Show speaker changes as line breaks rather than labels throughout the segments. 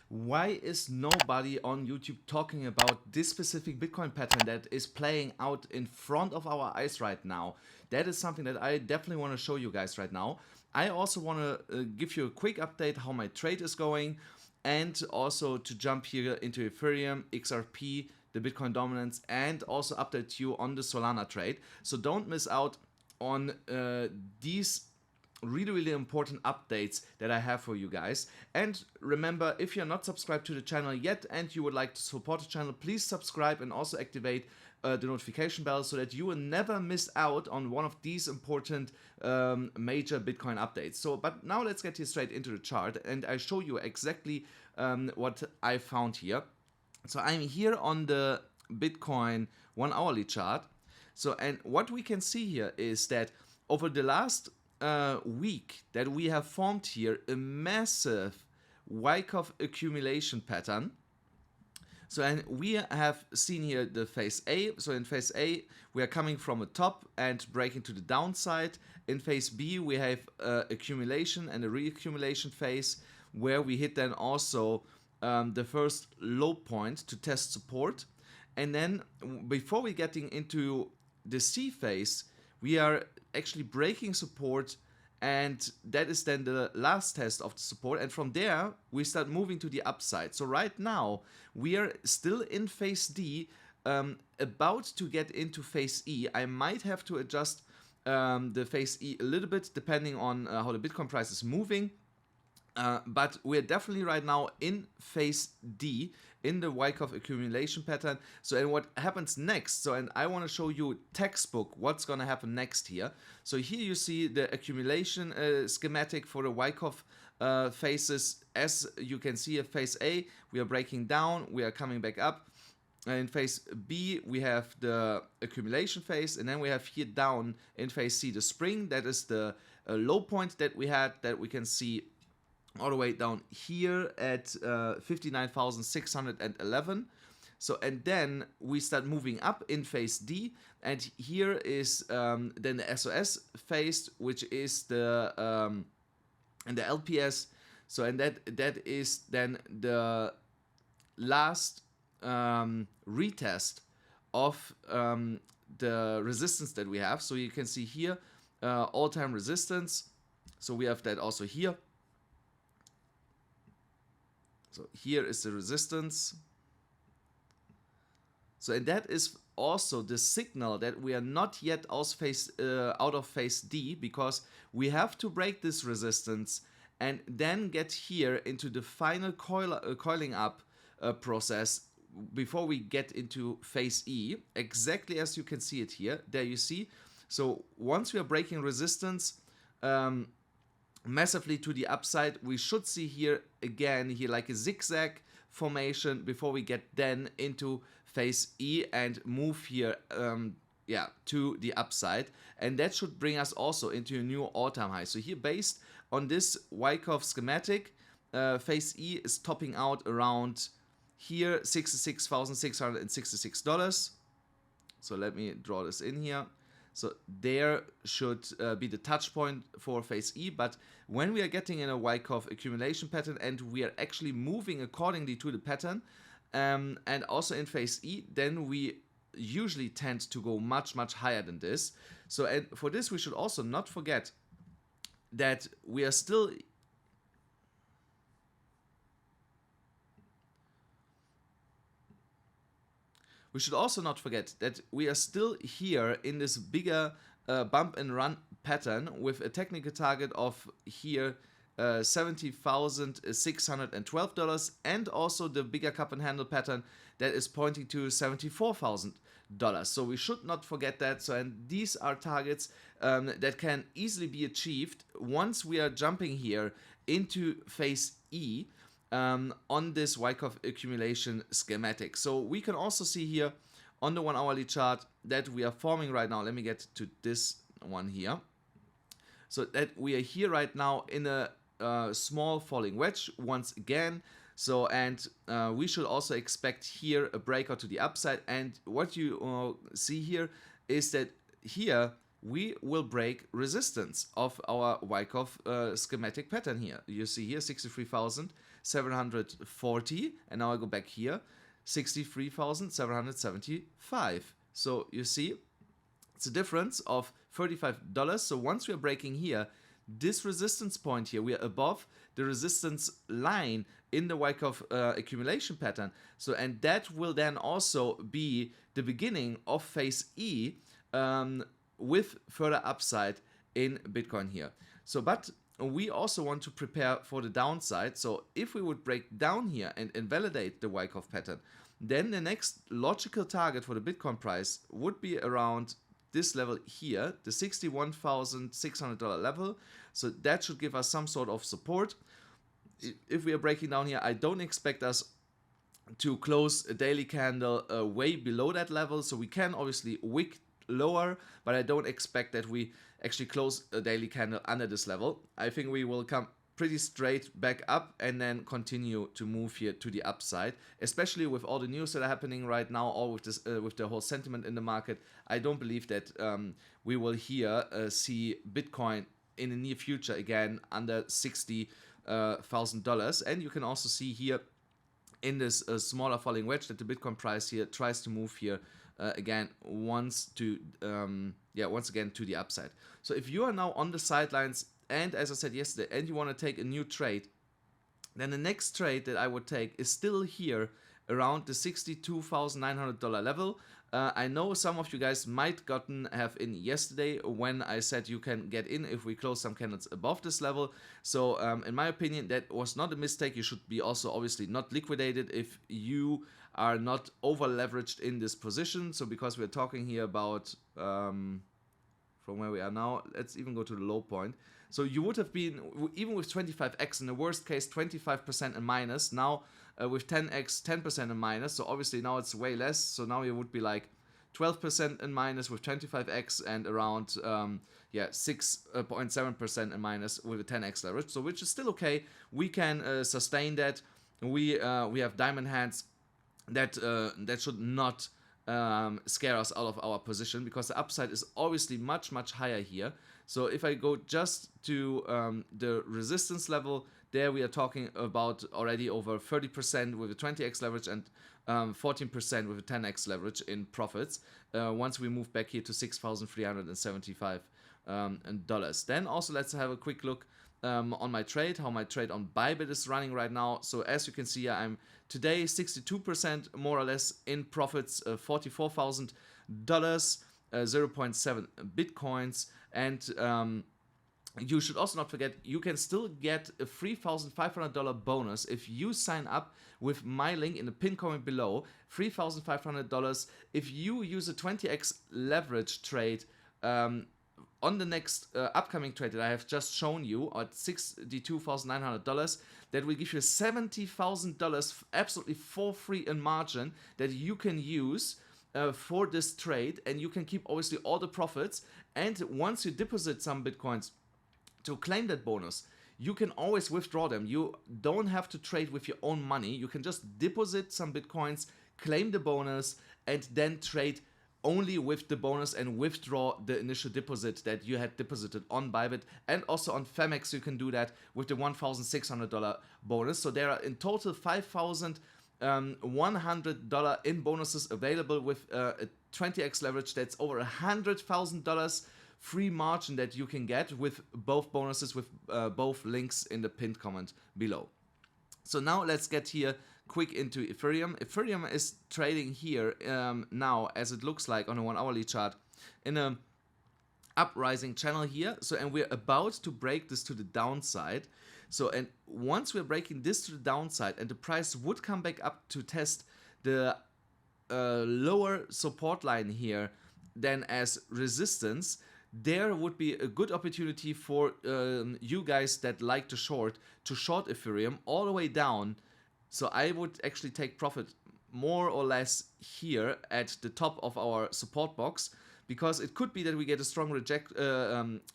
Why is nobody on YouTube talking about this specific Bitcoin pattern that is playing out in front of our eyes right now? That is something that I definitely want to show you guys right now. I also want to give you a quick update how my trade is going, and also to jump here into Ethereum, XRP, the Bitcoin dominance, and also update you on the Solana trade. So don't miss out on these really important updates that I have for you guys. And remember, if you're not subscribed to the channel yet and you would like to support the channel, please subscribe and also activate the notification bell so that you will never miss out on one of these important major Bitcoin updates. So, but now let's get here straight into the chart and I show you exactly what I found here. So I'm here on the Bitcoin 1 hourly chart. So, and what we can see here is that over the last week that we have formed here a massive Wyckoff accumulation pattern. So, and we have seen here the phase A. So in phase A, we are coming from a top and breaking to the downside. In phase B, we have accumulation and a reaccumulation phase where we hit then also the first low point to test support. And then before we getting into the C phase, we are actually breaking support, and that is then the last test of the support, and from there we start moving to the upside. So right now we are still in phase D, about to get into phase E. I might have to adjust the phase E a little bit depending on how the Bitcoin price is moving. But we're definitely right now in phase D, in the Wyckoff accumulation pattern. So, and what happens next? So, and I want to show you textbook what's going to happen next here. So here you see the accumulation schematic for the Wyckoff phases. As you can see, at phase A, we are breaking down, we are coming back up. In phase B, we have the accumulation phase, and then we have here down in phase C the spring. That is the low point that we had, that we can see all the way down here at 59,611. So, and then we start moving up in phase D, and here is then the SOS phase, which is the and the LPS. So, and that is then the last retest of the resistance that we have. So you can see here all-time resistance. So we have that also here. So here is the resistance. So, and that is also the signal that we are not yet out of phase D, because we have to break this resistance and then get here into the final coiling up process before we get into phase E, exactly as you can see it here. There you see. So once we are breaking resistance massively to the upside, we should see here again here like a zigzag formation before we get then into phase E and move here to the upside, and that should bring us also into a new all-time high. So here, based on this Wyckoff schematic, phase E is topping out around here $66,666. So let me draw this in here. So there should be the touch point for phase E, but when we are getting in a Wyckoff accumulation pattern and we are actually moving accordingly to the pattern, and also in phase E, then we usually tend to go much higher than this. So, and for this we should also not forget that we are still here in this bigger bump and run pattern with a technical target of here $70,612, and also the bigger cup and handle pattern that is pointing to $74,000. So we should not forget that. So, and these are targets that can easily be achieved once we are jumping here into phase E on this Wyckoff accumulation schematic. So we can also see here on the 1 hourly chart that we are forming right now. Let me get to this one here. So that we are here right now in a small falling wedge once again. So, and we should also expect here a breakout to the upside. And what you see here is that here we will break resistance of our Wyckoff schematic pattern here. You see here 63,000, 63,740, and now I go back here, 63,775. So you see, it's a difference of $35. So once we are breaking here, this resistance point here, we are above the resistance line in the Wyckoff accumulation pattern. So, and that will then also be the beginning of phase E with further upside in Bitcoin here. So, but we also want to prepare for the downside. So if we would break down here and invalidate the Wyckoff pattern, then the next logical target for the Bitcoin price would be around this level here, the $61,600 level. So that should give us some sort of support. If we are breaking down here, I don't expect us to close a daily candle way below that level. So we can obviously wick lower, but I don't expect that we actually close a daily candle under this level. I think we will come pretty straight back up and then continue to move here to the upside, especially with all the news that are happening right now, or with this with the whole sentiment in the market. I don't believe that we will here see Bitcoin in the near future again under $60,000. And you can also see here in this smaller falling wedge that the Bitcoin price here tries to move here again once again to the upside. So if you are now on the sidelines, and as I said yesterday, and you want to take a new trade, then the next trade that I would take is still here around the $62,900 level. I know some of you guys might have in yesterday when I said you can get in if we close some candles above this level. So in my opinion, that was not a mistake. You should be also obviously not liquidated if you are not over leveraged in this position. So because we're talking here about from where we are now, let's even go to the low point. So you would have been, even with 25x, in the worst case, 25% in minus. Now with 10x, 10% in minus. So obviously now it's way less. So now you would be like 12% in minus with 25x and around 6.7% in minus with a 10x leverage. So which is still okay. We can sustain that. We have diamond hands that should not scare us out of our position, because the upside is obviously much higher here. So if I go just to the resistance level, there we are talking about already over 30% with a 20x leverage and 14% with a 10x leverage in profits once we move back here to $6,375 dollars. Then also let's have a quick look on my trade, how my trade on Bybit is running right now. So as you can see, I'm today 62% more or less in profits, $44,000, 0.7 Bitcoins. And you should also not forget, you can still get a $3,500 bonus if you sign up with my link in the pin comment below. $3,500 if you use a 20x leverage trade on the next upcoming trade that I have just shown you at $62,900. That will give you $70,000 absolutely for free in margin that you can use for this trade, and you can keep obviously all the profits. And once you deposit some Bitcoins to claim that bonus, you can always withdraw them. You don't have to trade with your own money. You can just deposit some Bitcoins, claim the bonus, and then trade only with the bonus and withdraw the initial deposit that you had deposited on Bybit. And also on Phemex you can do that with the $1,600 bonus. So there are in total $5,100 in bonuses available with a 20x leverage. That's over $100,000 free margin that you can get with both bonuses, with both links in the pinned comment below. So now let's get here quick into Ethereum. Ethereum is trading here now, as it looks like on a 1 hourly chart, in a uprising channel here. So, and we're about to break this to the downside. So, and once we're breaking this to the downside and the price would come back up to test the lower support line here then as resistance, there would be a good opportunity for you guys that like to short Ethereum all the way down. So I would actually take profit more or less here at the top of our support box, because it could be that we get a strong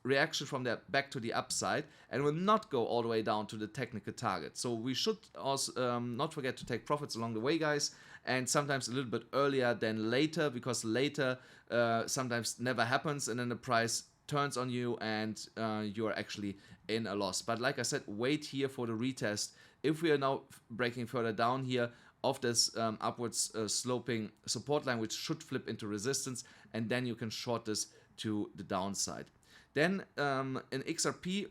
reaction from that back to the upside and will not go all the way down to the technical target. So we should also not forget to take profits along the way, guys, and sometimes a little bit earlier than later, because later sometimes never happens and then the price turns on you and you are actually in a loss. But like I said, wait here for the retest if we are now breaking further down here of this upwards sloping support line, which should flip into resistance, and then you can short this to the downside. Then in XRP,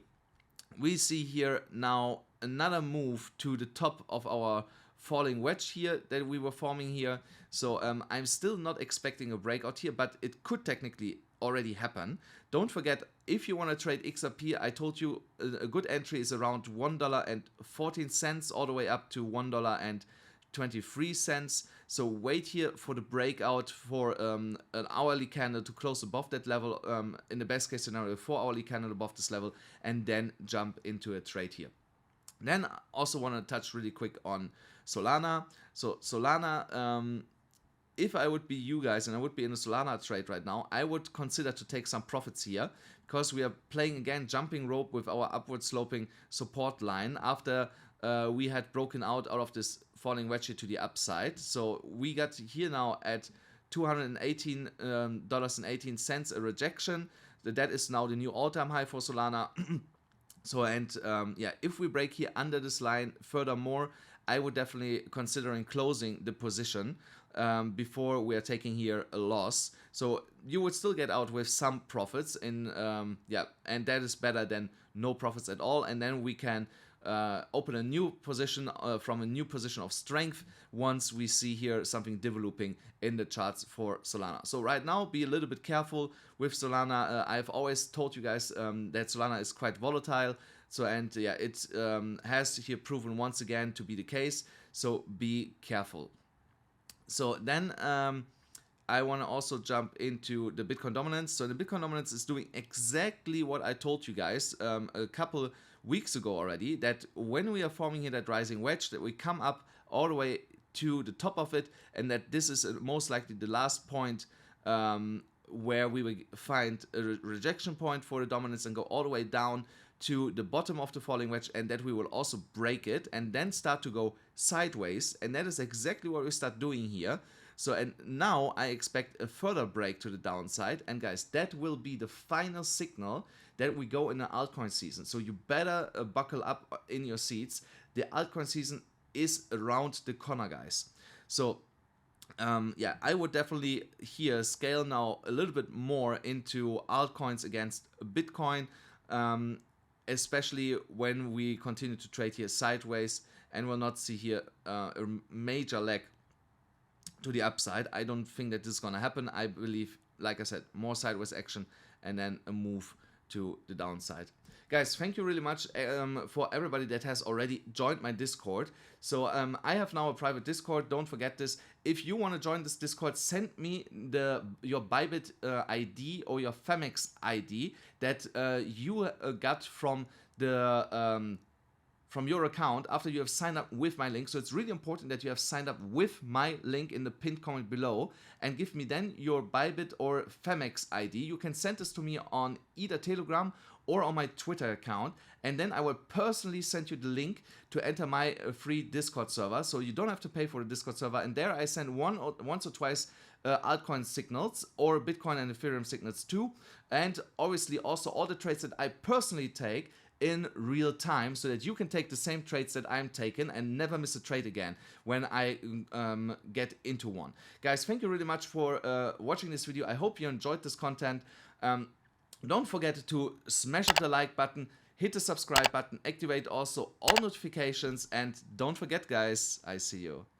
we see here now another move to the top of our falling wedge here that we were forming here. So I'm still not expecting a breakout here, but it could technically already happen. Don't forget, if you want to trade XRP, I told you a good entry is around $1.14 all the way up to $1.23. So wait here for the breakout for an hourly candle to close above that level, in the best case scenario, 4-hourly candle above this level, and then jump into a trade here. Then I also want to touch really quick on Solana. So Solana, if I would be you guys and I would be in a Solana trade right now, I would consider to take some profits here, because we are playing again jumping rope with our upward sloping support line after we had broken out of this falling wedge here to the upside. So we got here now at $218.18 a rejection. That is now the new all-time high for Solana. So, and yeah, if we break here under this line furthermore, I would definitely considering closing the position before we are taking here a loss. So you would still get out with some profits in yeah, and that is better than no profits at all. And then we can open a new position from a new position of strength once we see here something developing in the charts for Solana. So right now, be a little bit careful with Solana. I've always told you guys that Solana is quite volatile. So, and yeah, it has here proven once again to be the case. So be careful. So then I want to also jump into the Bitcoin dominance. So the Bitcoin dominance is doing exactly what I told you guys a couple weeks ago already, that when we are forming here that rising wedge, that we come up all the way to the top of it, and that this is most likely the last point where we will find a rejection point for the dominance and go all the way down to the bottom of the falling wedge, and that we will also break it and then start to go sideways, and that is exactly what we start doing here. So, and now I expect a further break to the downside, and guys, that will be the final signal that we go in the altcoin season. So you better buckle up in your seats. The altcoin season is around the corner, guys. So yeah, I would definitely here scale now a little bit more into altcoins against Bitcoin, especially when we continue to trade here sideways and will not see here a major leg to the upside. I don't think that this is going to happen. I believe, like I said, more sideways action and then a move to the downside. Guys, thank you really much for everybody that has already joined my Discord. So I have now a private Discord. Don't forget this. If you want to join this Discord, send me your Bybit ID or your Phemex ID that you got from the from your account after you have signed up with my link. So it's really important that you have signed up with my link in the pinned comment below, and give me then your Bybit or Phemex ID. You can send this to me on either Telegram or on my Twitter account, and then I will personally send you the link to enter my free Discord server. So you don't have to pay for the Discord server, and there I send once or twice altcoin signals or Bitcoin and Ethereum signals too, and obviously also all the trades that I personally take in real time, so that you can take the same trades that I'm taking and never miss a trade again when I get into one. Guys, thank you really much for watching this video. I hope you enjoyed this content. Don't forget to smash up the like button, hit the subscribe button, activate also all notifications, and don't forget, guys, I see you.